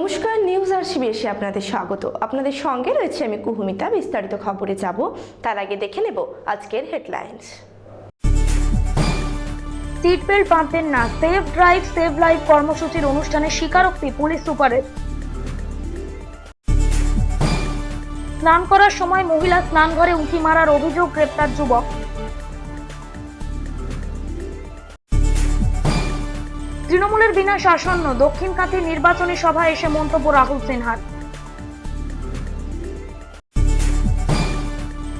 নমস্কার, নিউজ আরসিবিএসে আপনাদের স্বাগত। আপনাদের সঙ্গে রয়েছে আমি কুহুমিতা। বিস্তারিত খবরে যাব, তার আগে দেখে নেব আজকের হেডলাইন্স। সিট বেল্ট বাঁধবেন না, সেভ ড্রাইভ সেভ লাইফ কর্মসূচির অনুষ্ঠানে স্বীকারোক্তি পুলিশ সুপারের। স্নান করার সময় মহিলা স্নানঘরে উঁকি মারার অভিযোগ, গ্রেপ্তার যুবক। তৃণমূলের বিনাশ আসন্ন, দক্ষিণকান্থী নির্বাচনী সভায় এসে মন্তব্য রাহুল সিনহার।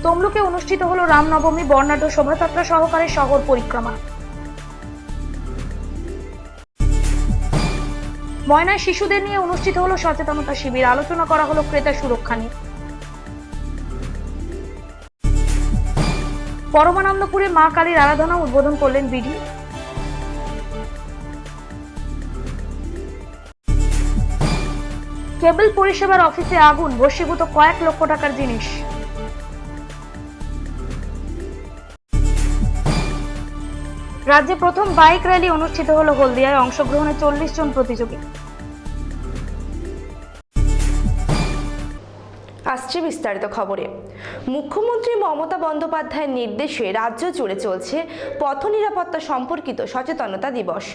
তমলুকে অনুষ্ঠিত হলো রামনবমী বর্ণাঢ্য শোভাযাত্রা সহকারে শহর পরিক্রমা। ময়নায় শিশুদের নিয়ে অনুষ্ঠিত হলো সচেতনতা শিবির, আলোচনা করা হলো ক্রেতা সুরক্ষা নিয়ে। পরমানন্দপুরে মা কালীর আরাধনা উদ্বোধন করলেন বিডিও। কেবল পরিষেবার অফিসে আগুন, ভস্মীভূত কয়েক লক্ষ টাকার জিনিস। রাজ্যে প্রথম বাইক র্যালি অনুষ্ঠিত হলো হলদিয়ায়, অংশগ্রহণে 40 জন প্রতিযোগী। আসছে বিস্তারিত খবরে। মুখ্যমন্ত্রী মমতা বন্দ্যোপাধ্যায়ের নির্দেশে রাজ্য জুড়ে চলছে পথ নিরাপত্তা সম্পর্কিত সচেতনতা দিবস।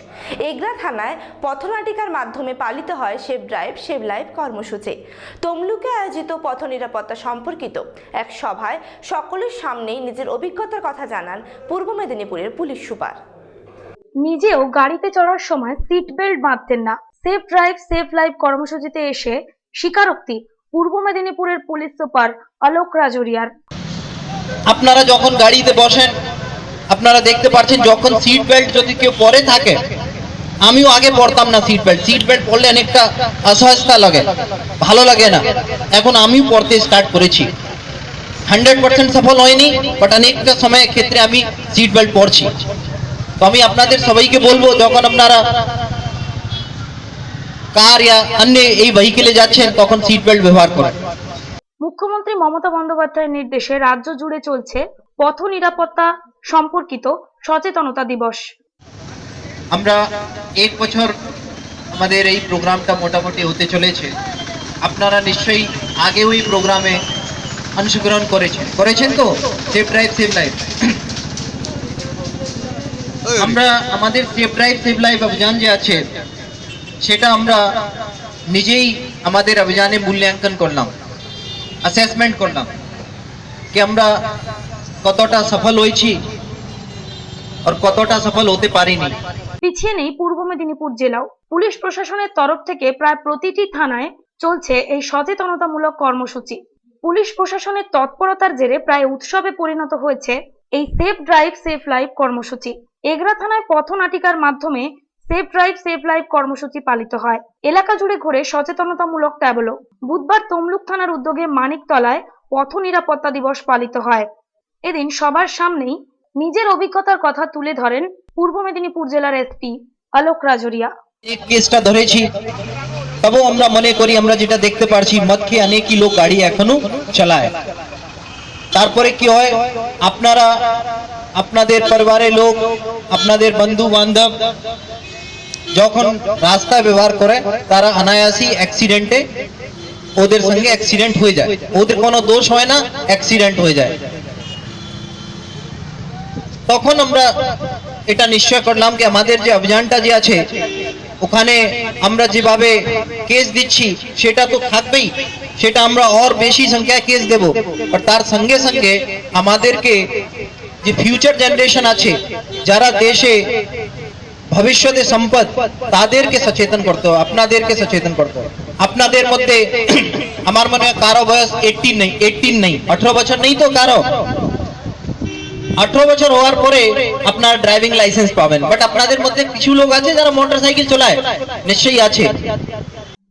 এগরা থানায় পথনাটিকার মাধ্যমে পালিত হয় সেভ ড্রাইভ সেভ লাইফ কর্মসূচি। তমলুকে আয়োজিত পথ নিরাপত্তা সম্পর্কিত এক সভায় সকলের সামনেই নিজের অভিজ্ঞতার কথা জানান পূর্ব মেদিনীপুরের পুলিশ সুপার। নিজেও গাড়িতে চড়ার সময় সিট বেল্ট বাঁধতেন না, সেভ ড্রাইভ সেভ লাইফ কর্মসূচিতে এসে স্বীকারোক্তি পূর্ব মেদিনীপুরের পুলিশ সুপার অলোক রাজরিয়ার। আপনারা যখন গাড়িতে বসেন আপনারা দেখতে পাচ্ছেন যখন সিট বেল্ট যদি কেউ পরে থাকে, আমিও আগে পরতাম না সিট বেল্ট পরলে অনেকটা অসহজতা লাগে, ভালো লাগে না। এখন আমি পরতে স্টার্ট করেছি। 100% সফল হয়নি, বাট অনেকটা সময় ক্ষেত্রে আমি সিট বেল্ট পরছি। তো আমি আপনাদের সবাইকে বলবো, যখন আপনারা কার या अन्य এই ভেহিকেলে যাচ্ছেন তখন সিট বেল্ট ব্যবহার করুন। মুখ্যমন্ত্রী মমতা বন্দ্যোপাধ্যায়ের নির্দেশে রাজ্য জুড়ে চলছে পথ নিরাপত্তা সম্পর্কিত সচেতনতা দিবস। আমরা এক বছর আমাদের এই প্রোগ্রামটা মোটামুটি হতে চলেছে। আপনারা নিশ্চয়ই আগেও এই প্রোগ্রামে অংশগ্রহণ করেছেন তো, সেভ ড্রাইভ সেভ লাইফ। আমরা আমাদের সেভ ড্রাইভ সেভ লাইফ অভিযান যে আছে সেটা আমরা নিজেই আমাদের অভিযানে মূল্যাঙ্কন করলাম, অ্যাসেসমেন্ট করলাম যে আমরা কতটা সফল হয়েছি আর কতটা সফল হতে পারিনি। পিছিয়ে নেই পূর্ব মেদিনীপুর জেলাও। পুলিশ প্রশাসনের তরফ থেকে প্রায় প্রতিটি থানায় চলছে এই সচেতনতামূলক কর্মসূচি। পুলিশ প্রশাসনের তৎপরতার জেরে প্রায় উৎসবে পরিণত হয়েছে এই সেভ ড্রাইভ সেভ লাইফ কর্মসূচি। এগরা থানায় পথনাটিকার মাধ্যমে সেভ ড্রাইভ সেভ লাইফ কর্মসূচি পালিত হয়। এলাকা জুড়ে ঘুরে সচেতনতামূলক ট্যাবলো। বুধবার তমলুক থানার উদ্যোগে মানিকতলায় পথ নিরাপত্তা দিবস পালিত হয়। এদিন সবার সামনেই নিজের অভিজ্ঞতার কথা তুলে ধরেন পূর্ব মেদিনীপুর জেলার এসপি অলোক রাজরিয়া। এক কেসটা ধরেছি, তবু আমরা মনে করি আমরা যেটা দেখতে পারছি মদ খেয়ে অনেকই লোক গাড়ি এখনো চালায়। তারপরে কি হয়, আপনারা আপনাদের পরিবারের লোক, আপনাদের বন্ধু বান্ধব যখন রাস্তা ব্যবহার করে তারা অনায়াসই অ্যাক্সিডেন্টে ওদের সঙ্গে অ্যাক্সিডেন্ট হয়ে যায়। ওদের কোনো দোষ হয় না, অ্যাক্সিডেন্ট হয়ে যায়। তখন আমরা এটা নিশ্চয় করলাম যে আমাদের যে অভিযানটা যে আছে ওখানে আমরা যেভাবে কেস দিচ্ছি সেটা তো থাকবেই, সেটা আমরা আর বেশি সংখ্যায় কেস দেব। আর তার সঙ্গে সঙ্গে আমাদেরকে যে ফিউচার জেনারেশন আছে, যারা দেশে ভবিষ্যতে সম্পদ, তাদেরকে সচেতন করতে হবে, আপনাদেরকে সচেতন করতে হবে। আপনাদের মধ্যে আমার মনে হয় কারো বয়স 18 নেই, 18 বছর নেই তো কারো। 18 বছর হওয়ার পরে আপনার ড্রাইভিং লাইসেন্স পাবেন, বাট আপনাদের মধ্যে কিছু লোক আছে যারা মোটরসাইকেল চালায়, নিশ্চয়ই আছে।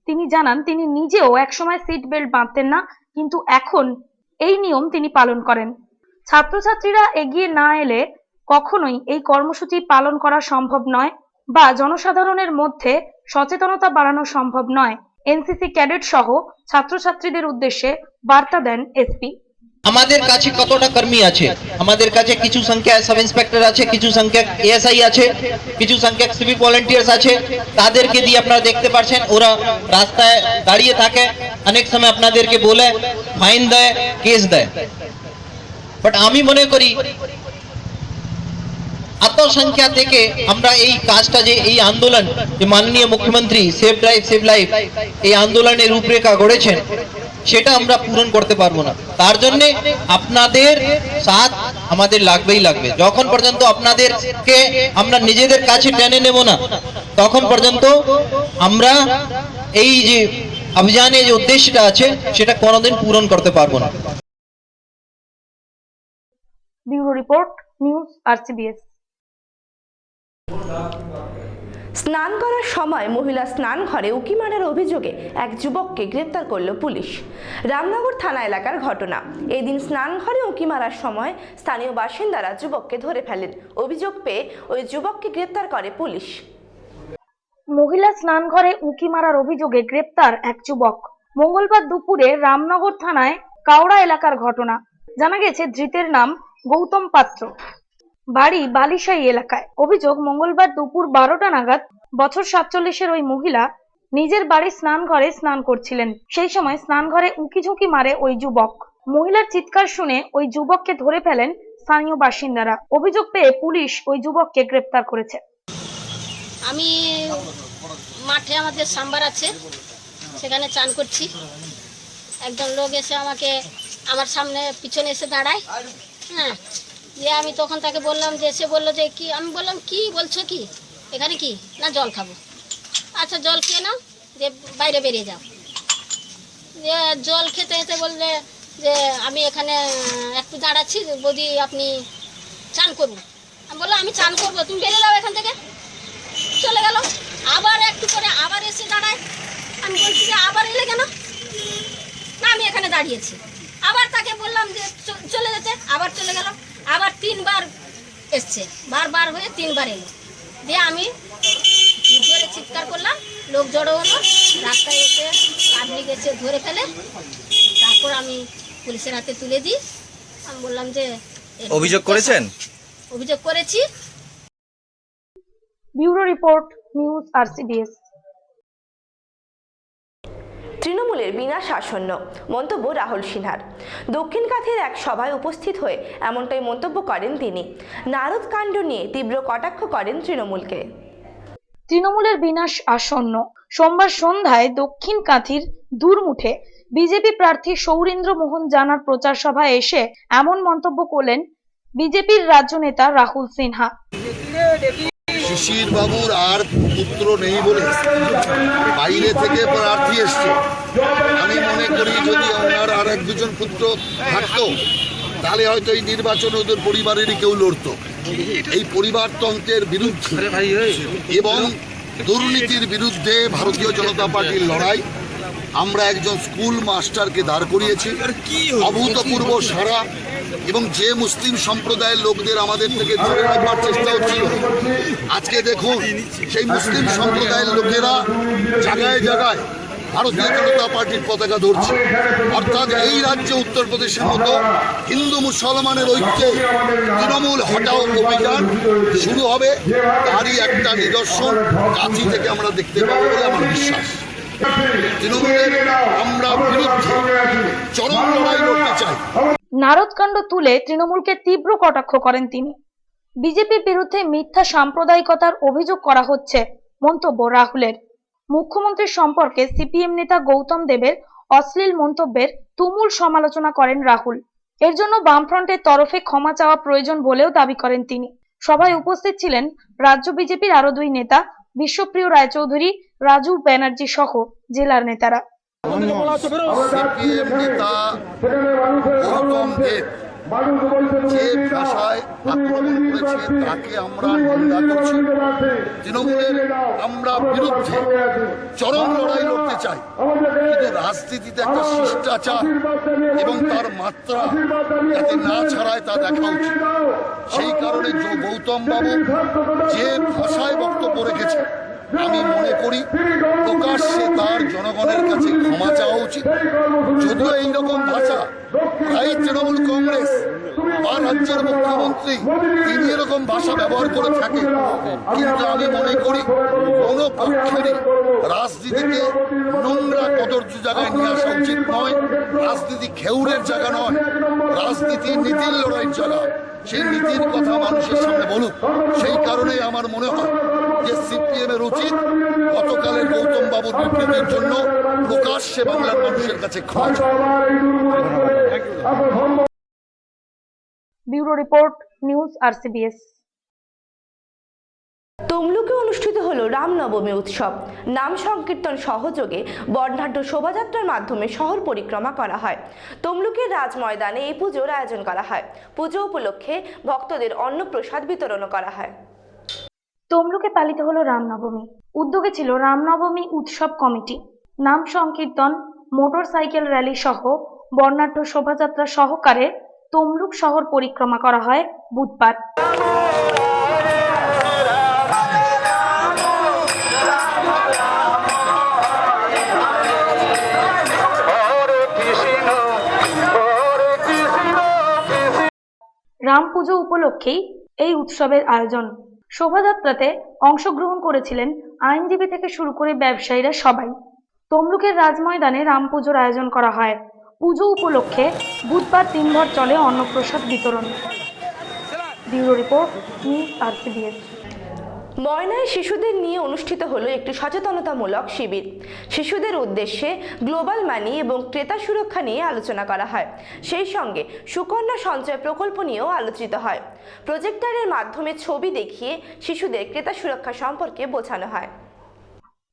তিনি জানান তিনি নিজেও একসময় সিট বেল্ট বাঁধতেন না, কিন্তু এখন এই নিয়ম তিনি পালন করেন। ছাত্রছাত্রীরা এগিয়ে না এলে কখনোই এই কর্মসূচি পালন করা সম্ভব নয় বা জনসাধারণের মধ্যে সচেতনতা বাড়ানো সম্ভব নয়। এনসিসি ক্যাডেট সহ ছাত্রছাত্রীদের উদ্দেশ্যে বার্তা দেন এসপি। আমাদের কাছে কতটা কর্মী আছে, আমাদের কাছে কিছু সংখ্যা সাব ইন্সপেক্টর আছে, কিছু সংখ্যক এএসআই আছে, কিছু সংখ্যক সিভিক ভলেন্টিয়ার্স আছে, তাদেরকে দিয়ে আপনারা দেখতে পাচ্ছেন ওরা রাস্তায় দাঁড়িয়ে থাকে, অনেক সময় আপনাদেরকে বলে ফাইন দেয়, কেস দেয়। বাট আমি মনে করি এত সংখ্যা থেকে আমরা এই কাজটা যে এই আন্দোলন যে মাননীয় মুখ্যমন্ত্রী সেভ ড্রাইভ সেভ লাইফ এই আন্দোলনের রূপরেখা গড়েছেন সেটা আমরা পূরণ করতে পারবো না। তার জন্য আপনাদের সাথ আমাদের লাগবেই লাগবে। যখন পর্যন্ত আপনাদেরকে আমরা নিজেদের কাছে টেনে নেব না তখন পর্যন্ত আমরা এই যে অভিযানে যে উদ্দেশ্যটা আছে সেটা কোনোদিন পূরণ করতে পারবো না। Bureau report, news RCBS। স্নান করার সময় মহিলা স্নান ঘরে উকি মারার অভিযোগে এক যুবককে গ্রেপ্তার করল পুলিশ। রামনগর থানা এলাকার ঘটনা। এদিন স্নান ঘরে উকি মারার সময় স্থানীয় বাসিন্দারা যুবককে ধরে ফেলেন। অভিযোগ পেয়ে ওই যুবককে গ্রেপ্তার করে পুলিশ। মহিলা স্নান ঘরে উঁকি মারার অভিযোগে গ্রেপ্তার এক যুবক। মঙ্গলবার দুপুরে রামনগর থানায় কাওড়া এলাকার ঘটনা। জানা গেছে ধৃতের নাম গৌতম পাত্র, বাড়ি বালিশাই এলাকায়। অভিযোগ, মঙ্গলবার দুপুর 12টা নাগাদ বছর 47-এর ওই মহিলা নিজের বাড়ির স্নান ঘরে স্নান করছিলেন। সেই সময় স্নান ঘরে উঁকি ঝুঁকি মারে ওই যুবক। মহিলার চিৎকার শুনে ওই যুবককে ধরে ফেলেন স্থানীয় বাসিন্দারা। অভিযোগ পেয়ে পুলিশ ওই যুবককে গ্রেপ্তার করেছে। আমি মাঠে আমাদের সাম্বার আছে, সেখানে চান করছি। একজন লোক এসে আমাকে আমার সামনে পিছনে এসে দাঁড়ায়। হ্যাঁ, যে আমি তখন তাকে বললাম, যে এসে বললো যে কি, আমি বললাম কি বলছো, কি এখানে কি না জল খাবো। আচ্ছা জল খেয়ে নাও, যে বাইরে বেরিয়ে যাও। যে জল খেতে খেতে বললে যে আমি এখানে একটু দাঁড়াচ্ছি, বৌদি আপনি চান করুন। আমি বললাম আমি চান করবো, তুমি বেরিয়ে যাও এখান থেকে। চলে গেল। আবার একটু করে আবার এসে দাঁড়ায়। আমি বলছি যে আবার এলে কেন? না আমি এখানে দাঁড়িয়েছি। আবার তাকে বললাম যে চলে যেতে, আবার চলে গেল। আবার 3বার এসছে, বারবার হয়ে 3বার এলো। দিয়ে আমি জোরে চিৎকার করলাম, লোক জড়ো হলো, রাস্তায় এসে পাবলিক এসে ধরে ফেলে। তারপর আমি পুলিশের হাতে তুলে দিই। আমি বললাম যে অভিযোগ করেছেন? অভিযোগ করেছি। Bureau report, news RCBS। তৃণমূলের বিনাশ আসন্ন, মন্তব্য রাহুল সিনহার। দক্ষিণ কাঁথের এক সভায় উপস্থিত হয়ে এমনটাই মন্তব্য করেন তিনি। নারদ কাণ্ড নিয়ে তীব্র কটাক্ষ করেন তৃণমূলকে। তৃণমূলের বিনাশ আসন্ন। সোমবার সন্ধ্যায় দক্ষিণ কাঁথির দূরমুঠে বিজেপি প্রার্থী সৌরীন্দ্র মোহন জানার প্রচার সভায় এসে এমন মন্তব্য করলেন বিজেপির রাজ্য নেতা রাহুল সিনহা। শিশির বাবুর আর পুত্র নেই বলে বাইরে থেকে প্রার্থী এসছে। আমি মনে করি যদি ওনার আর 1-2জন পুত্র থাকতো তাহলে হয়তো এই নির্বাচন ওদের পরিবারেরই কেউ লড়তো। এই পরিবারতন্ত্রের বিরুদ্ধে এবং দুর্নীতির বিরুদ্ধে ভারতীয় জনতা পার্টির লড়াই। আমরা একজন স্কুল মাস্টারকে দাঁড় করিয়েছি, অভূতপূর্ব সারা, এবং যে মুসলিম সম্প্রদায়ের লোকদের আমাদের থেকে ধরে রাখবার চেষ্টা হচ্ছিল, আজকে দেখুন সেই মুসলিম সম্প্রদায়ের লোকেরা জায়গায় জায়গায় ভারতীয় জনতা পার্টির পতাকা ধরছে। অর্থাৎ এই রাজ্যে উত্তরপ্রদেশের মতো হিন্দু মুসলমানের ঐক্যে তৃণমূল হটাও অভিযান শুরু হবে। তারই একটা নিদর্শন কাঁথি থেকে আমরা দেখতে পাবো বলে আমার বিশ্বাস। তৃণমূলের আমরা বিরুদ্ধে চরম লড়াই লড়তে চাই। নারদকাণ্ড তুলে তৃণমূলকে তীব্র কটাক্ষ করেন তিনি। বিজেপির বিরুদ্ধে মিথ্যা সাম্প্রদায়িকতার অভিযোগ করা হচ্ছে, মন্তব্য রাহুলের। মুখ্যমন্ত্রীর সম্পর্কে সিপিএম নেতা গৌতম দেবের অশ্লীল মন্তব্যের তুমুল সমালোচনা করেন রাহুল। এর জন্য বামফ্রন্টের তরফে ক্ষমা চাওয়া প্রয়োজন বলেও দাবি করেন তিনি। সভায় উপস্থিত ছিলেন রাজ্য বিজেপির আরো 2 নেতা, বিশ্বপ্রিয় রায়চৌধুরী, রাজু ব্যানার্জি সহ জেলার নেতারা। সিপিএম নেতা গৌতম দেব যে ভাষায় আক্রমণ করেছে তাকে আমরা নিন্দা করছি। তৃণমূলের আমরা বিরুদ্ধে চরম লড়াই লড়তে চাই, কিন্তু রাজনীতিতে একটা শিষ্টাচার এবং তার মাত্রা যাতে না ছাড়ায় তা দেখা উচিত। সেই কারণে গৌতম বাবু যে ভাষায় বক্তব্য রেখেছে আমি মনে করি প্রকাশ্যে তার জনগণের কাছে ক্ষমা চাওয়া উচিত। যদিও এইরকম ভাষা প্রায় তৃণমূল কংগ্রেস বা রাজ্যের মুখ্যমন্ত্রী তিনি এরকম ভাষা ব্যবহার করে থাকেন, কিন্তু আমি মনে করি কোনো পক্ষেরই রাজনীতিকে নোংরা কদর্য জায়গায় নিয়ে আসা উচিত নয়। রাজনীতি খেউরের জায়গা নয়, রাজনীতি নীতির লড়াইয়ের জায়গা। সেই নীতির কথা মানুষের সামনে বলুক। সেই কারণেই আমার মনে হয় যে সিপিএম এর উচিত গতকালের গৌতম বাবুর বিবৃতির জন্য প্রকাশ্যে বাংলার মানুষের কাছে ক্ষমা চাওয়া। Bureau report, news RCBS। তমলুকে অনুষ্ঠিত হলো রামনবমী উৎসব। নাম সংকীর্তন সহযোগে বর্ণাঢ্য শোভাযাত্রার মাধ্যমে শহর পরিক্রমা করা হয়। তমলুকের রাজ ময়দানে এই পুজোর আয়োজন করা হয়। পুজো উপলক্ষে ভক্তদের অন্নপ্রসাদ বিতরণ করা হয়। তমলুকে পালিত হলো রামনবমী। উদ্যোগে ছিল রামনবমী উৎসব কমিটি। নাম সংকীর্তন, মোটর সাইকেল র্যালি সহ বর্ণাঢ্য শোভাযাত্রা সহকারে তমলুক শহর পরিক্রমা করা হয় বুধবার। রাম পুজো উপলক্ষেই এই উৎসবের আয়োজন। শোভাযাত্রাতে অংশগ্রহণ করেছিলেন আইনজীবী থেকে শুরু করে ব্যবসায়ীরা সবাই। তমলুকের রাজময়দানে রাম পুজোর আয়োজন করা হয়। পুজো উপলক্ষে বুধবার দিনভর চলে অন্নপ্রসাদ বিতরণ। Bureau report, news RCBS। ময়নায় শিশুদের নিয়ে অনুষ্ঠিত হলো একটি সচেতনতামূলক শিবির। শিশুদের উদ্দেশ্যে গ্লোবাল মানি এবং ক্রেতা সুরক্ষা নিয়ে আলোচনা করা হয়। সেই সঙ্গে সুকন্যা সঞ্চয় প্রকল্প নিয়েও আলোচিত হয়। প্রজেক্টরের মাধ্যমে ছবি দেখিয়ে শিশুদের ক্রেতা সুরক্ষা সম্পর্কে বোঝানো হয়।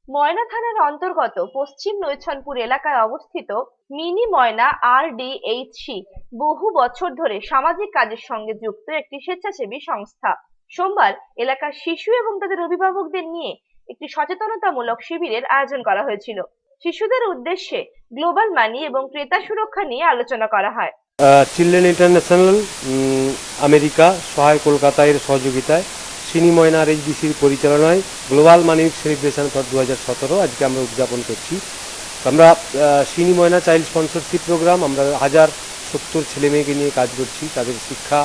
ময়না থানার অন্তর্গত পশ্চিম নৈছনপুর এলাকায় অবস্থিত মিনি ময়না RDHC বহু বছর ধরে সামাজিক কাজের সঙ্গে যুক্ত একটি স্বেচ্ছাসেবী সংস্থা। সোমবার এলাকার শিশু এবং তাদের অভিভাবকদের নিয়ে একটি সচেতনতামূলক শিবিরের আয়োজন করা হয়েছিল। শিশুদের উদ্দেশ্যে গ্লোবাল মানি এবং ক্রেতা সুরক্ষা নিয়ে আলোচনা করা হয়। চিলড্রেন ইন্টারন্যাশনাল আমেরিকা সহায় কলকাতা এর সহযোগিতায় সিনি ময়না RHBCর পরিচালনায় গ্লোবাল মানি সেলিব্রেশন ফর 2017 আজকে আমরা উদযাপন করছি। আমরা সিনি ময়না চাইল্ড স্পন্সরশিপ প্রোগ্রাম, আমরা 1070 ছেলে মেয়েকে নিয়ে কাজ করছি। তাদের শিক্ষা,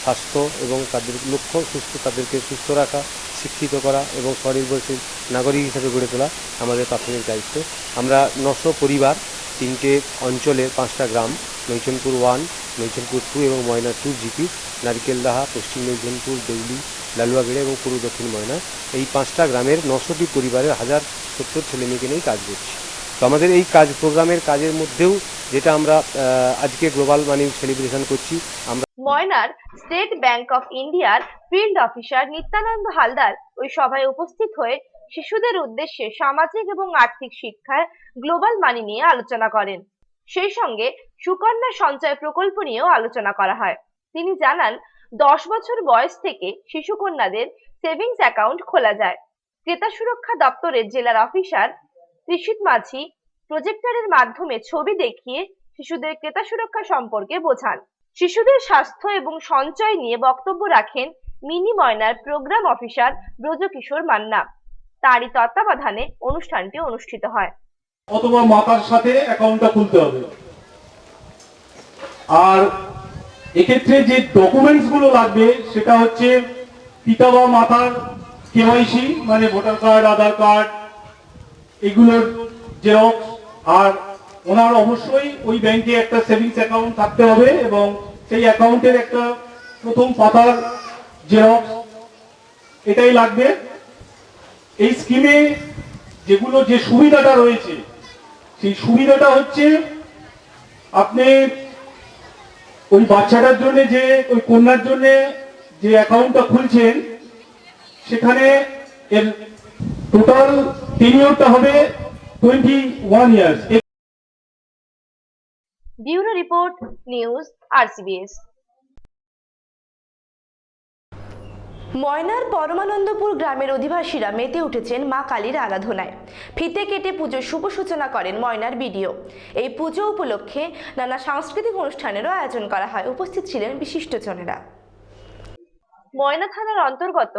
স্বাস্থ্য এবং তাদের লক্ষ্য তাদেরকে সুস্থ রাখা, শিক্ষিত করা এবং স্বনির্ভরশীল নাগরিক হিসেবে গড়ে তোলা আমাদের প্রাথমিক দায়িত্ব। আমরা 900 পরিবার, 3টে অঞ্চলের 5টা গ্রাম, নৈচনপুর 1, নৈচনপুর 2 এবং ময়না 2 GP, নারিকেলদাহা, পশ্চিম নৈচনপুর, দেউলি, লালুয়াগড়ে এবং পূর্ব দক্ষিণ ময়না, এই 5টা গ্রামের 900টি পরিবারের 1070 ছেলে মেয়েকে নিয়ে কাজ করছি। তো আমাদের এই কাজ প্রোগ্রামের কাজের মধ্যেও যেটা আমরা আজকে গ্লোবাল মানি সেলিব্রেশন করছি, আমরা ময়নার স্টেট ব্যাংক অফ ইন্ডিয়ার ফিল্ড অফিসার নিত্যানন্দ হালদার ওই সভায় উপস্থিত হয়ে শিশুদের উদ্দেশ্যে সামাজিক এবং আর্থিক শিক্ষায় গ্লোবাল মানি নিয়ে আলোচনা করেন। সেই সঙ্গে সুকন্যা সঞ্চয় প্রকল্প নিয়েও আলোচনা করা হয়। তিনি জানান, 10 বছর বয়স থেকে শিশু কন্যাদের সেভিংস অ্যাকাউন্ট খোলা যায়। ক্রেতা সুরক্ষা দপ্তরের জেলার অফিসার ত্রিশিত মাঝি প্রজেক্টরের মাধ্যমে ছবি দেখিয়ে শিশুদের ক্রেতা সুরক্ষা সম্পর্কে বোঝান। শিশুদের স্বাস্থ্য এবং সঞ্চয় নিয়ে বক্তব্য রাখেন মিনি ময়নার প্রোগ্রাম অফিসার ব্রজকিশোর মান্না। তারই তত্ত্বাবধানে অনুষ্ঠানটি অনুষ্ঠিত হয়। অথবা মাতার সাথে অ্যাকাউন্টটা খুলতে হবে। আর এক্ষেত্রে যে ডকুমেন্টস গুলো লাগবে সেটা হচ্ছে পিতা বা মাতার KYC মানে ভোটার কার্ড, আধার কার্ড, এগুলোর জেরক্স, আর ওনার অবশ্যই ওই ব্যাংকে একটা সেভিংস অ্যাকাউন্ট থাকতে হবে এবং সেই অ্যাকাউন্টের একটা প্রথম পাতার জেরক্স, এটাই লাগবে। এই স্কিমে যেগুলো যে সুবিধাটা রয়েছে সেই সুবিধাটা হচ্ছে আপনি ওই বাচ্চাটার জন্য যে ওই কন্যার জন্য যে অ্যাকাউন্টটা খুলছেন সেখানে এর টোটাল টেনিউরটা হবে 21 years. Bureau report, news RCBS। ময়নার পরমানন্দপুর গ্রামের অধিবাসীরা মেতে উঠেছেন মা কালীর আরাধনায়। ফিতে কেটে পুজোর শুভ সূচনা করেন ময়নার বিডিও। এই পুজো উপলক্ষে নানা সাংস্কৃতিক অনুষ্ঠানেরও আয়োজন করা হয়। উপস্থিত ছিলেন বিশিষ্টজনেরা। ময়না থানার অন্তর্গত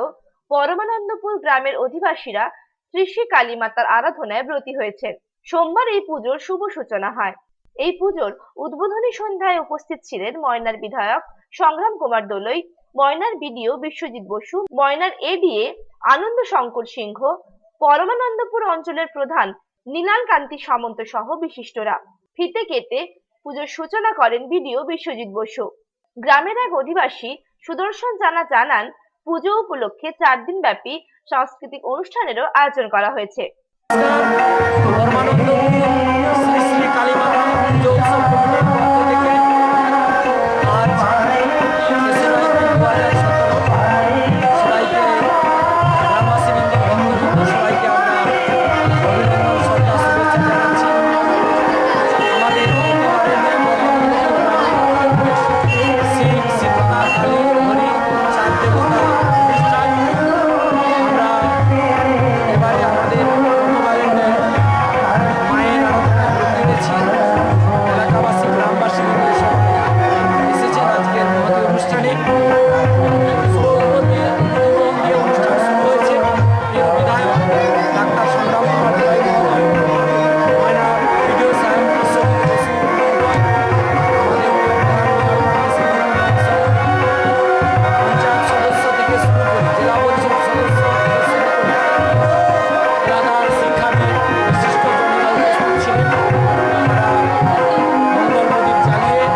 পরমানন্দপুর গ্রামের অধিবাসীরা শ্রী শ্রী কালী মাতার আরাধনায় ব্রতী হয়েছেন। সোমবার এই পুজোর শুভ সূচনা হয়। এই পুজোর উদ্বোধনী সন্ধ্যায় উপস্থিত ছিলেন ময়নার বিধায়ক সংগ্রাম কুমার দোলই, ময়নার বিডিও বিশ্বজিৎ বসু, ময়নার এডিএ আনন্দ শঙ্কর সিংহ, পরমানন্দপুর অঞ্চলের প্রধান নীলাল কান্তি সামন্ত সহ বিশিষ্টরা। ফিতে কেটে পুজোর সূচনা করেন বিডিও বিশ্বজিৎ বসু। গ্রামের এক অধিবাসী সুদর্শন জানা জানান, পুজো উপলক্ষে 4 দিন ব্যাপী সাংস্কৃতিক অনুষ্ঠানেরও আয়োজন করা হয়েছে। শ্রী শ্রী কালীমাতা পুজো উৎসব কমিটির পক্ষ থেকে আজ ২০১৭ সবাইকে গ্রামবাসীবৃন্দ ভক্তবৃন্দ সবাইকে আমরা অভিনন্দন শ্রদ্ধা শুভেচ্ছা জানাচ্ছি। আমাদের শিব শীতলা কালী হরি 4 দেবতা অনুষ্ঠান আমরা এবারে আমাদের মায়ের আরাধনা করতে গেছি। এলাকাবাসী গ্রামবাসী এসেছেন আজকের মহতী অনুষ্ঠানে। অনুষ্ঠান শুরু হয়েছে প্রিয় বিধায়ক ডাক্তার সংগ্রাম কুমার দোলই মহোদয়, ময়না বিডিও সাহেব বিশ্বজিৎ বসু মহোদয়, আমাদের পঞ্চায়েত সদস্য থেকে শুরু করে জেলা পরিষদ সদস্য থেকে শুরু করে এলাকার শিক্ষাবিদ বিশিষ্টজনেরা উপস্থিত ছিলেন। তারা মঙ্গল প্রদীপ জ্বালিয়ে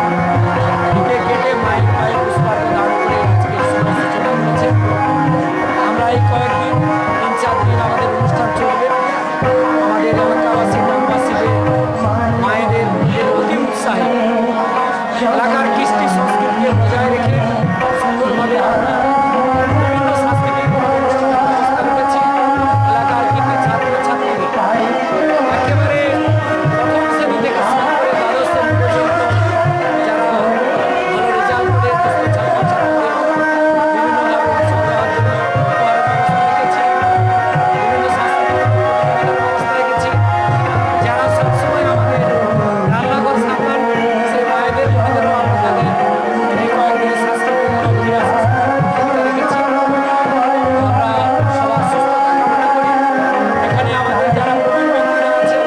ফিতে কেটে মাইক পায়ে পুষ্পার্ঘ্য দান করে আজকে শুভ সূচনা করেছে। আমরা এই কয়েকদিন 3-4 দিন আমাদের অনুষ্ঠান চলবে। আমাদের এলাকাবাসী গ্রামবাসীদের মায়েদের অতি উৎসাহে এলাকার কৃষ্টি সংস্কৃতিকে বজায় রেখে সুন্দরভাবে আমরা বিভিন্ন সাংস্কৃতিক অনুষ্ঠানের ব্যবস্থা রেখেছি। এলাকার কৃতি ছাত্রছাত্রীদের একেবারে প্রথম শ্রেণী থেকে শুরু করে দ্বাদশ শ্রেণী পর্যন্ত যারা ভালো রেজাল্ট করে ছাত্রছাত্রীদের বিভিন্নভাবে উৎসব দেওয়ার জন্য উপহারের ব্যবস্থা রেখেছি। বিভিন্ন সাংস্কৃতিক প্রতিযোগিতার ব্যবস্থা রেখেছি। যারা সবসময় আমাদের রান্নাঘর সামলান সেই মায়েদের বোনেদেরও আমরা তাদের এই কয়েকদিন সাংস্কৃতিকমূলক ক্রীড়া প্রতিযোগিতা রেখেছি। আমরা সবার সুস্থতা কামনা করি। এখানে আমাদের যারা প্রবীণ ব্যক্তিরা আছে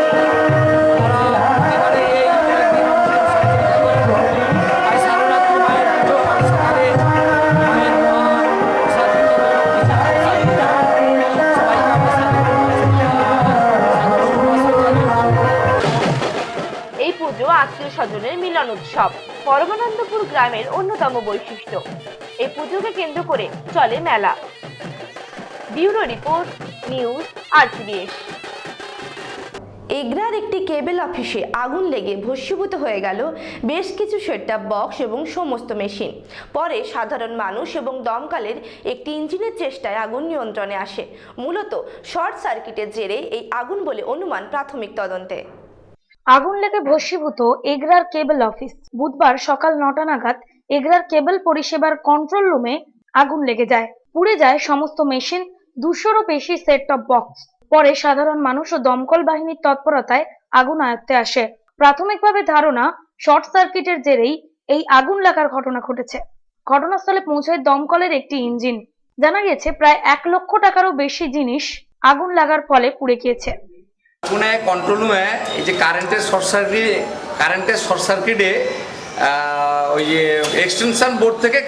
তারা একেবারে এই কয়েকদিন আমাদের সহযোগিতা করেন। আজ সারনাথী মায়ের পুজো, আজ সকালে মায়ের মহাপ্রসাদ বিতরণ, পূজা প্রসাদ বিতরণ, সবাইকে আমরা সাদর এই পুজো আত্মীয় স্বজনের মিলন উৎসব, পরমানন্দপুর গ্রামের অন্যতম বৈশিষ্ট্য। এই পুজোকে কেন্দ্র করে চলে মেলা। Bureau report, news RCBS। এগরার একটি কেবল অফিসে আগুন লেগে ভস্মীভূত হয়ে গেল বেশ কিছু সেটটপ বক্স এবং সমস্ত মেশিন। পরে সাধারণ মানুষ এবং দমকলের একটি ইঞ্জিনের চেষ্টায় আগুন নিয়ন্ত্রণে আসে। মূলত শর্ট সার্কিটের জেরে এই আগুন বলে অনুমান প্রাথমিক তদন্তে। আগুন লেগে ভস্মীভূত এগরার কেবল অফিস। বুধবার সকাল 9টা নাগাদ এগরার কেবল পরিষেবার কন্ট্রোল রুমে আগুন লেগে যায়। পুড়ে যায় সমস্ত মেশিন, 200-রও বেশি সেট টপ বক্স। পরে সাধারণ মানুষ ও দমকল বাহিনীর তৎপরতায় আগুন আয়ত্তে আসে। প্রাথমিকভাবে ধারণা শর্ট সার্কিটের জেরেই এই আগুন লাগার ঘটনা ঘটেছে। ঘটনাস্থলে পৌঁছায় দমকলের একটি ইঞ্জিন। জানা গেছে প্রায় 1 লক্ষ টাকারও বেশি জিনিস আগুন লাগার ফলে পুড়ে গিয়েছে। পুনে কন্ট্রোল রুমে এই যে কারেন্টের শর্ট সার্কিটে ওই যে এক্সটেনশন বোর্ড থেকে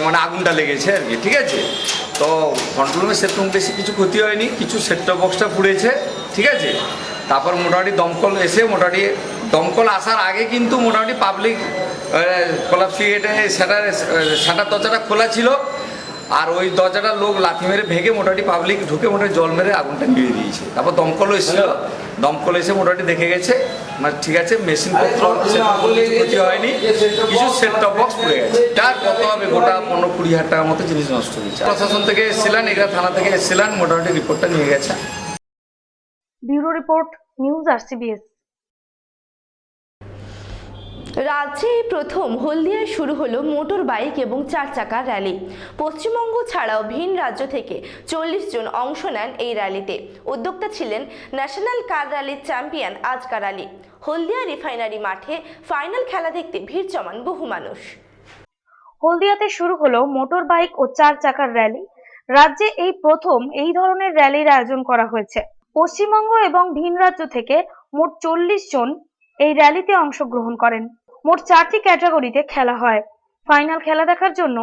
মানে আগুনটা লেগেছে আর কি, ঠিক আছে। তো কন্ট্রোল রুমে সেরকম বেশি কিছু ক্ষতি হয়নি, কিছু সেটটপ বক্সটা পুড়েছে, ঠিক আছে। তারপর মোটামুটি দমকল এসে দমকল আসার আগে কিন্তু মোটামুটি পাবলিক কলাপসিয়েটে শাটার দরজাটা খোলা ছিল, আর ওই দরজাটা লোক লাথি মেরে ভেঙে মোটামুটি পাবলিক ঢুকে মোটামুটি জল মেরে আগুনটা নিভিয়ে দিয়েছে। তারপর দমকলও এসেছিল, দমকল এসে মোটামুটি দেখে গেছে মানে ঠিক আছে, মেশিনপত্র ক্ষতি হয়নি, কিছু সেট টপ বক্স পুড়ে গেছে। তার কত হবে, গোটা 15-20 হাজার টাকার মতো জিনিস নষ্ট হয়েছে। প্রশাসন থেকে এসেছিলেন, এগরা থানা থেকে এসেছিলেন, মোটামুটি রিপোর্টটা নিয়ে গেছে। Bureau report, news RCBS। রাজ্যে এই প্রথম হলদিয়ায় শুরু হলো মোটর বাইক এবং 4 চাকার র্যালি। পশ্চিমবঙ্গ ছাড়াও ভিন রাজ্য থেকে 40 জন অংশ নেন এই র্যালিতে। উদ্যোক্তা ছিলেন ন্যাশনাল কার র্যালির চ্যাম্পিয়ন আজকার আলী। হলদিয়া রিফাইনারি মাঠে ফাইনাল খেলা দেখতে ভিড় জমান বহু মানুষ। হলদিয়াতে শুরু হলো মোটর বাইক ও 4 চাকার র্যালি। রাজ্যে এই প্রথম এই ধরনের র্যালির আয়োজন করা হয়েছে। পশ্চিমবঙ্গ এবং ভিন রাজ্য থেকে মোট 40 জন এই র্যালিতে অংশগ্রহণ করেন। মোট 4টি ক্যাটাগরিতে খেলা হয়। ফাইনাল খেলা দেখার জন্য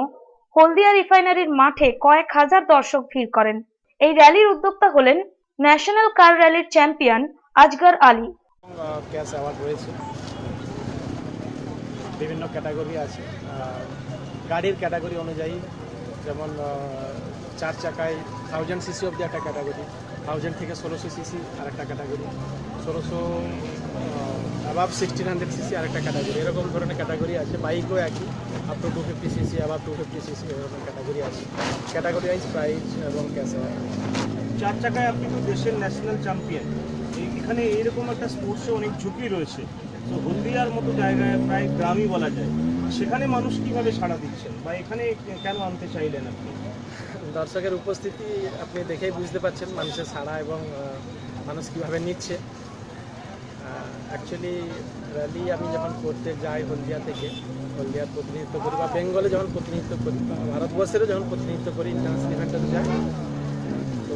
হলদিয়া রিফাইনারির মাঠে কয়েক হাজার দর্শক ভিড় করেন। এই র্যালির উদ্যোক্তা হলেন ন্যাশনাল কার র্যালির champion Azgar Ali. Cash award রয়েছে, বিভিন্ন ক্যাটাগরি আছে। গাড়ির ক্যাটাগরি অনুযায়ী যেমন 4 চাকায় 1000 সিসি অবধি একটা ক্যাটাগরি, 1000 থেকে 1600 সিসি আর একটা ক্যাটাগরি, 1600 অ্যাবাভ 1600 সিসি আর একটা ক্যাটাগরি, এরকম ধরনের ক্যাটাগরি আছে। বাইকও একই, up to 250 CC above 250 CC এরকম ক্যাটাগরি আছে। ক্যাটাগরি ওয়াইজ প্রাইজ এবং ক্যাশ অ্যাওয়ার্ড। 4 চাকায় আপনি তো দেশের ন্যাশনাল চ্যাম্পিয়ন, এখানে এরকম একটা স্পোর্টসে অনেক ঝুঁকি রয়েছে, তো হলদিয়ার মতো জায়গায় প্রায় গ্রামই বলা যায়, সেখানে মানুষ কিভাবে সাড়া দিচ্ছেন বা এখানে কেন আনতে চাইলেন আপনি? দর্শকের উপস্থিতি আপনি দেখেই বুঝতে পারছেন মানুষের সাড়া এবং মানুষ কীভাবে নিচ্ছে। অ্যাকচুয়ালি র্যালি আমি যখন করতে যাই হলদিয়া থেকে, হলদিয়ার প্রতিনিধিত্ব করি বা বেঙ্গলে যখন প্রতিনিধিত্ব করি বা ভারতবর্ষেরও যখন প্রতিনিধিত্ব করি, ইন্টারন্যাশনাল ইভেন্টে যাই, তো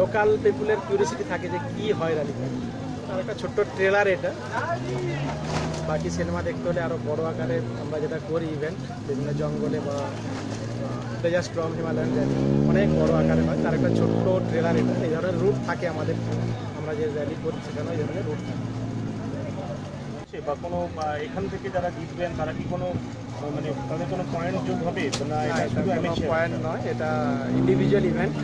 লোকাল পিপুলের কিউরিয়াসিটি থাকে যে কী হয় র্যালিতে। আর একটা ছোট্ট ট্রেলার এটা, বাকি সিনেমা দেখতে হলে আরও বড় আকারে আমরা যেটা করি ইভেন্ট বিভিন্ন জঙ্গলে বা ডেজার্ট স্ট্রম হিমালয়ান র্যালি অনেক বড় আকারে হয়, তার একটা ছোট্ট ট্রেলার এটা। এই ধরনের রুট থাকে আমাদের, আমরা যে র্যালি করি সেখানে এই ধরনের রুট থাকে। বা কোনো এখান থেকে যারা জিতবেন তারা কি কোনো মানে তাদের কোনো পয়েন্ট যোগ হবে না? এটা শুধু পয়েন্ট নয়, এটা ইন্ডিভিজুয়াল ইভেন্ট,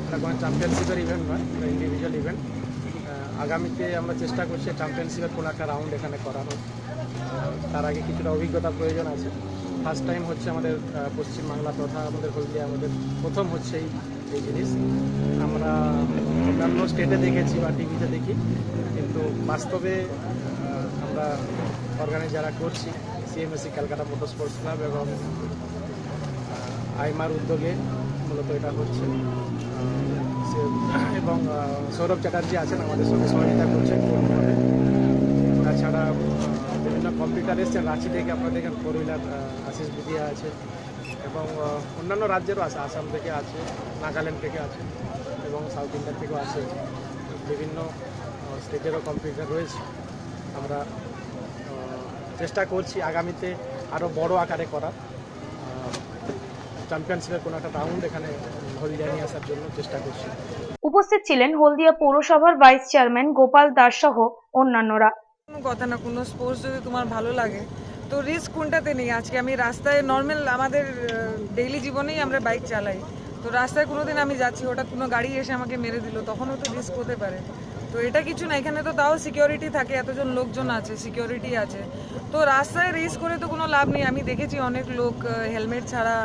এটা কোনো চ্যাম্পিয়নশিপের ইভেন্ট নয়, এটা ইন্ডিভিজুয়াল ইভেন্ট। আগামীতে আমরা চেষ্টা করছি চ্যাম্পিয়নশিপের কোনো একটা রাউন্ড এখানে করা হোক। তার আগে কিছুটা অভিজ্ঞতার প্রয়োজন আছে। ফার্স্ট টাইম হচ্ছে আমাদের পশ্চিমবাংলা তথা আমাদের হলদিয়া, আমাদের প্রথম হচ্ছে এই জিনিস। আমরা অন্যান্য স্টেটে দেখেছি বা টিভিতে দেখি, কিন্তু বাস্তবে আমরা অর্গানাইজ যারা করছি, সিএমএসি ক্যালকাটা মোটর স্পোর্টস ক্লাব এবং আইমার উদ্যোগে মূলত এটা হচ্ছে, এবং সৌরভ চ্যাটার্জি আছেন আমাদের সঙ্গে সহযোগিতা করছেন। তাছাড়া বিভিন্ন কম্পিউটার এসছেন রাঁচি থেকে, আপনারা দেখেন 4 হুইলার আশিস বিদিয়া আছে, এবং অন্যান্য রাজ্যেরও আছে, আসাম থেকে আছে, নাগাল্যান্ড থেকে আছে এবং সাউথ ইন্ডিয়া থেকেও আছে, বিভিন্ন স্টেটেরও কম্পিউটার রয়েছে। আমরা চেষ্টা করছি আগামীতে আরও বড় আকারে করার, চ্যাম্পিয়নশিপের কোনো একটা রাউন্ড এখানে হলদিয়া নিয়ে আসার জন্য চেষ্টা করছি। উপস্থিত ছিলেন হলদিয়া পৌরসভার ভাইস চেয়ারম্যান গোপাল দাস সহ অন্যান্যরা। কোনো কথা না, কোনো স্পোর্টস যদি তোমার ভালো লাগে তো রিস্ক কোনটাতে নেই। আজকে আমি রাস্তায় নর্মাল আমাদের ডেইলি জীবনেই আমরা বাইক চালাই, তো রাস্তায় কোনোদিন আমি যাচ্ছি, হঠাৎ কোনো গাড়ি এসে আমাকে মেরে দিল, তখনও তো রিস্ক হতে পারে। তো এটা কিছু না, এখানে তো তাও সিকিউরিটি থাকে, এতজন লোকজন আছে, সিকিউরিটি আছে, তো রাস্তায় রেস করে তো কোনো লাভ নেই। আমি দেখেছি অনেক লোক হেলমেট ছাড়া,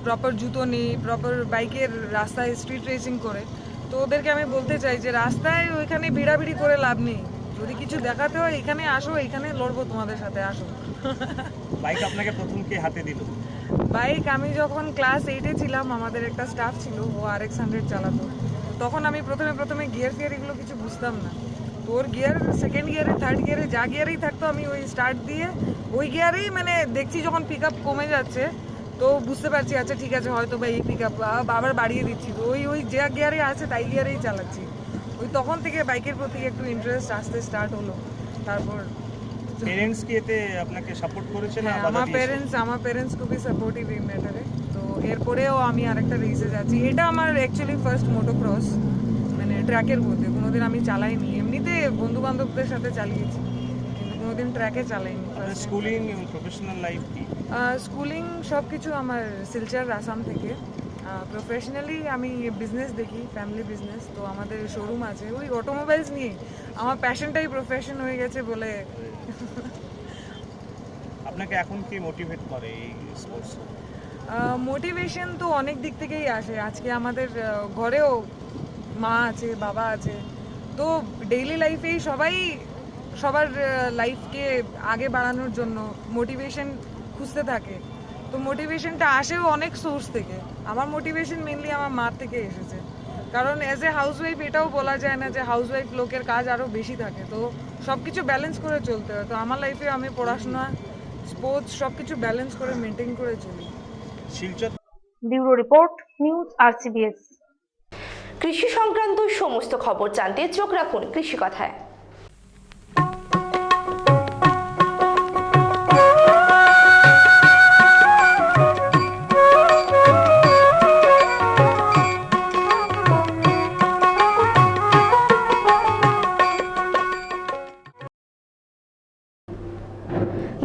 প্রপার জুতো নেই, প্রপার বাইকের রাস্তায় স্ট্রিট রেসিং করে। তো ওদেরকে আমি বলতে চাই যে রাস্তায় ওইখানে ভিড়াভিড়ি করে লাভ নেই, যদি কিছু দেখাতে হয় এখানে আসো, এখানে লড়বো তোমাদের সাথে, আসো। বাইক আপনাকে প্রথম কে হাতে দিল? বাইক আমি যখন ক্লাস 8-এ ছিলাম, আমাদের একটা স্টাফ ছিল, ও RX100 চালাতো। তখন আমি প্রথমে গিয়ার ফিয়ার এগুলো কিছু বুঝতাম না, তো ওর গিয়ার সেকেন্ড গিয়ারে, থার্ড গিয়ারে, যা গিয়ারেই থাকতো আমি ওই স্টার্ট দিয়ে ওই গিয়ারেই, মানে দেখছি যখন পিক আপ কমে যাচ্ছে তো বুঝতে পারছি আচ্ছা ঠিক আছে হয়তো বা এই পিক আপ আবার বাড়িয়ে দিচ্ছি, তো ওই যে গিয়ারে আছে তাই গিয়ারেই চালাচ্ছি। ওই তখন থেকে বাইকের প্রতি একটু ইন্টারেস্ট আসতে স্টার্ট হলো। তারপর পেরেন্টস কি এতে আপনাকে সাপোর্ট করেছে না? আমার প্যারেন্টস খুবই সাপোর্টিভ এই ম্যাটারে। তো এরপরেও আমি আরেকটা রেসে যাচ্ছি, এটা আমার অ্যাকচুয়ালি ফার্স্ট মোটোক্রস, মানে ট্র্যাকের মধ্যে কোনোদিন আমি চালাইনি, এমনিতে বন্ধু বান্ধবদের সাথে চালিয়েছি কিন্তু কোনোদিন ট্র্যাকে চালাইনি। স্কুলিং এবং প্রফেশনাল লাইফ কি? স্কুলিং সব কিছু আমার শিলচর আসাম থেকে। প্রফেশনালি আমি বিজনেস দেখি, ফ্যামিলি বিজনেস, তো আমাদের শোরুম আছে ওই অটোমোবাইলস নিয়ে। আমার প্যাশনটাই প্রফেশন হয়ে গেছে বলে। আপনাকে এখন কি মোটিভেট করে এই স্পোর্টস? মোটিভেশন তো অনেক দিক থেকেই আসে। আজকে আমাদের ঘরেও মা আছে, বাবা আছে, তো ডেইলি লাইফেই সবাই সবার লাইফকে আগে বাড়ানোর জন্য মোটিভেশন খুঁজতে থাকে। তো মোটিভেশনটা আসেও অনেক সোর্স থেকে। আমার মোটিভেশন মেনলি আমার মা থেকে এসেছে, কারণ অ্যাজ এ হাউসওয়াইফ এটাও বলা যায় না যে হাউসওয়াইফ লোকের কাজ আরও বেশি থাকে, তো সব কিছু ব্যালেন্স করে চলতে হয়। তো আমার লাইফে আমি পড়াশোনা, স্পোর্টস সব কিছু ব্যালেন্স করে মেনটেন করে চলি। Silchar bureau report, news RCBS। কৃষি সংক্রান্ত সমস্ত খবর জানতে চোখ রাখুন কৃষি কথায়।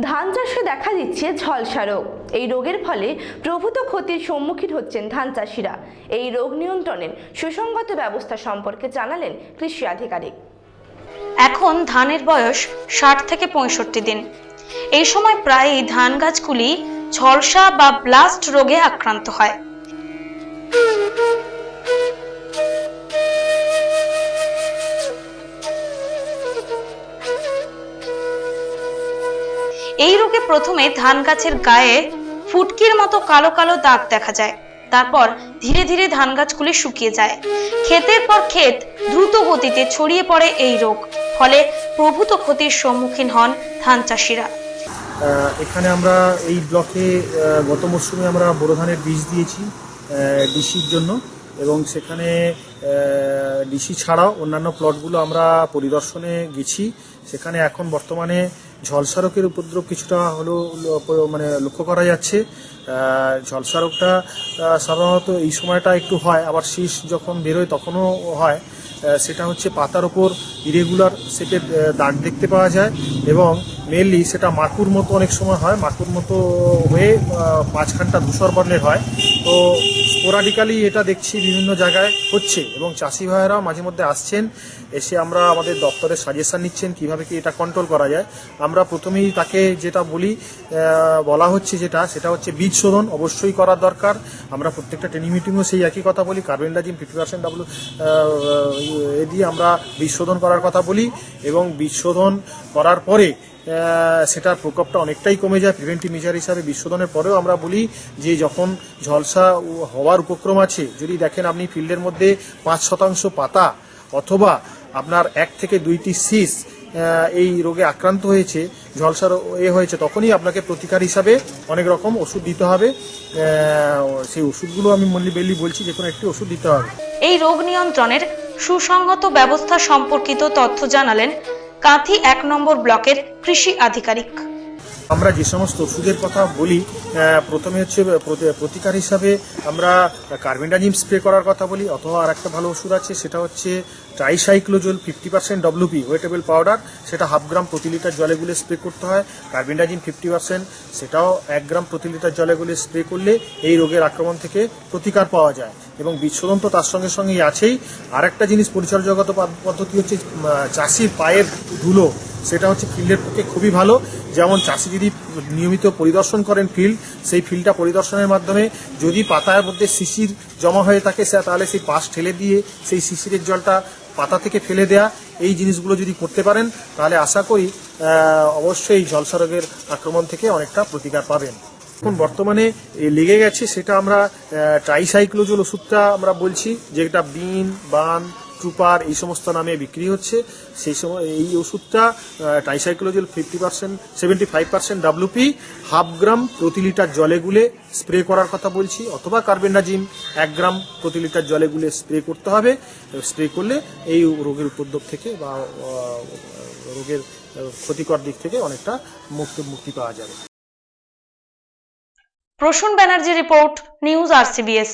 ধান চাষে দেখা দিচ্ছে ঝলসা রোগ। এই রোগের ফলে প্রভূত ক্ষতির সম্মুখীন হচ্ছেন ধান চাষিরা। এই রোগ নিয়ন্ত্রণের সুসংগত ব্যবস্থা সম্পর্কে জানালেন কৃষি আধিকারিক। এখন ধানের বয়স 60 থেকে 65 দিন। এই সময় প্রায়ই ধান গাছগুলি ঝলসা বা ব্লাস্ট রোগে আক্রান্ত হয়। এই রোগে প্রথমে ধান গাছের গায়ে ফুটকির মতো কালো কালো দাগ দেখা যায়। তারপর ধীরে ধীরে ধান গাছগুলি শুকিয়ে যায়। ক্ষেতের পর ক্ষেত দ্রুত গতিতে ছড়িয়ে পড়ে এই রোগ, ফলে প্রভূত ক্ষতির সম্মুখীন হন ধান চাষিরা। এখানে আমরা এই ব্লকে গত মরশুমে আমরা বোরো ধানের বীজ দিয়েছি ডিসির জন্য, এবং সেখানে ডিসি ছাড়াও অন্যান্য প্লটগুলো আমরা পরিদর্শনে গেছি। সেখানে এখন বর্তমানে ঝলসা রোগের উপদ্রব কিছুটা হলো মানে লক্ষ্য করা যাচ্ছে। ঝলসা রোগটা সাধারণত এই সময়টা একটু হয়, আবার শীষ যখন বেরোয় তখনও হয়। সেটা হচ্ছে পাতার ওপর ইরেগুলার শেপের দাগ দেখতে পাওয়া যায়, এবং মেনলি সেটা মাকুর মতো অনেক সময় হয়, মাকুর মতো হয়ে মাঝখানটা ধূসর বর্ণের হয়। তো স্পোরাডিক্যালি এটা দেখছি বিভিন্ন জায়গায় হচ্ছে, এবং চাষি ভাইয়েরাও মাঝে মধ্যে আসছেন, এসে আমরা আমাদের দপ্তরে সাজেশন নিচ্ছেন কিভাবে কি এটা কন্ট্রোল করা যায়। আমরা প্রথমেই তাকে যেটা বলা হচ্ছে সেটা হচ্ছে বীজ শোধন অবশ্যই করার দরকার। আমরা প্রত্যেকটা ট্রেনিং মিটিংও সেই একই কথা বলি, কার্বেন্ডাজিম 50% দিয়ে আমরা বীজ শোধন করার কথা বলি, এবং বীজ শোধন করার পরে সেটার প্রকোপটা অনেকটাই কমে যায়। প্রিভেন্টিভ মেজার হিসাবে বীজ শোধনের পরেও আমরা বলি যে যখন ঝলসা হওয়ার উপক্রম আছে, যদি দেখেন আপনি ফিল্ডের মধ্যে 5% পাতা অথবা আপনার 1 থেকে 2টি শীষ এই রোগে আক্রান্ত হয়েছে, ঝলসার হয়েছে, তখনই আপনাকে প্রতিকার হিসাবে অনেক রকম ওষুধ দিতে হবে। সেই ওষুধগুলো আমি মেনলি বলছি, যে কোনো একটি ওষুধ দিতে হবে। এই রোগ নিয়ন্ত্রণের সুসংগত ব্যবস্থা সম্পর্কিত তথ্য জানালেন কাঁথি 1 নম্বর ব্লকের কৃষি আধিকারিক। আমরা যে সমস্ত ওষুধের কথা বলি, প্রথমে হচ্ছে প্রতিকার হিসাবে আমরা কার্বেন্ডাজিম স্প্রে করার কথা বলি, অথবা আর একটা ভালো ওষুধ আছে, সেটা হচ্ছে ট্রাইসাইক্লোজোল 50% WP ওয়েটেবল পাউডার, সেটা 1/2 গ্রাম প্রতি লিটার জলে গুলে স্প্রে করতে হয়। কার্বেন্ডাজিম 50%, সেটাও 1 গ্রাম প্রতি লিটার জলে গুলে স্প্রে করলে এই রোগের আক্রমণ থেকে প্রতিকার পাওয়া যায়। এবং বীজ শোধন তো তার সঙ্গে সঙ্গেই আছেই। আর একটা জিনিস পরিচর্যাগত পদ্ধতি হচ্ছে চাষির পায়ের ধুলো, সেটা হচ্ছে ফিল্ডের পক্ষে খুবই ভালো। যেমন চাষি যদি নিয়মিত পরিদর্শন করেন ফিল্ড, সেই ফিল্ডটা পরিদর্শনের মাধ্যমে যদি পাতার মধ্যে শিশির জমা হয়ে থাকে, তাহলে সেই পাশ ঠেলে দিয়ে সেই শিশিরের জলটা পাতা থেকে ফেলে দেয়া, এই জিনিসগুলো যদি করতে পারেন, তাহলে আশা করি অবশ্যই ঝলসা রোগের আক্রমণ থেকে অনেকটা প্রতিকার পাবেন। এখন বর্তমানে লেগে গেছে, সেটা আমরা ট্রাইসাইক্লোজোল ওষুধটা আমরা বলছি, যেটা বিন, বান, ট্রুপার এই সমস্ত নামে বিক্রি হচ্ছে। সেই সময় এই ওষুধটা ট্রাইসাইক্লোজোল 75% WP 1/2 গ্রাম প্রতি লিটার জলে গুলে স্প্রে করার কথা বলছি, অথবা কার্বেন্ডাজিম 1 গ্রাম প্রতি লিটার জলে গুলে স্প্রে করতে হবে। স্প্রে করলে এই রোগের উপদ্রব থেকে বা রোগের ক্ষতিকর দিক থেকে অনেকটা মুক্তি পাওয়া যাবে। Prasun Banerjee report, news RCBS।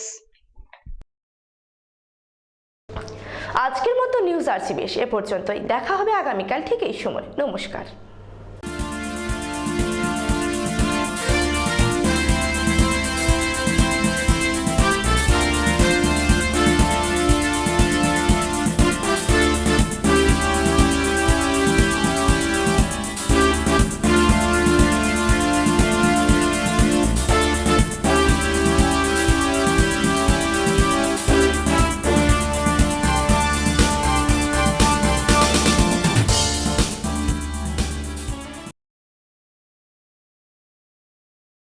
আজকের মতো নিউজ RCBS এ পর্যন্তই। দেখা হবে আগামীকাল ঠিক এই সময়। নমস্কার।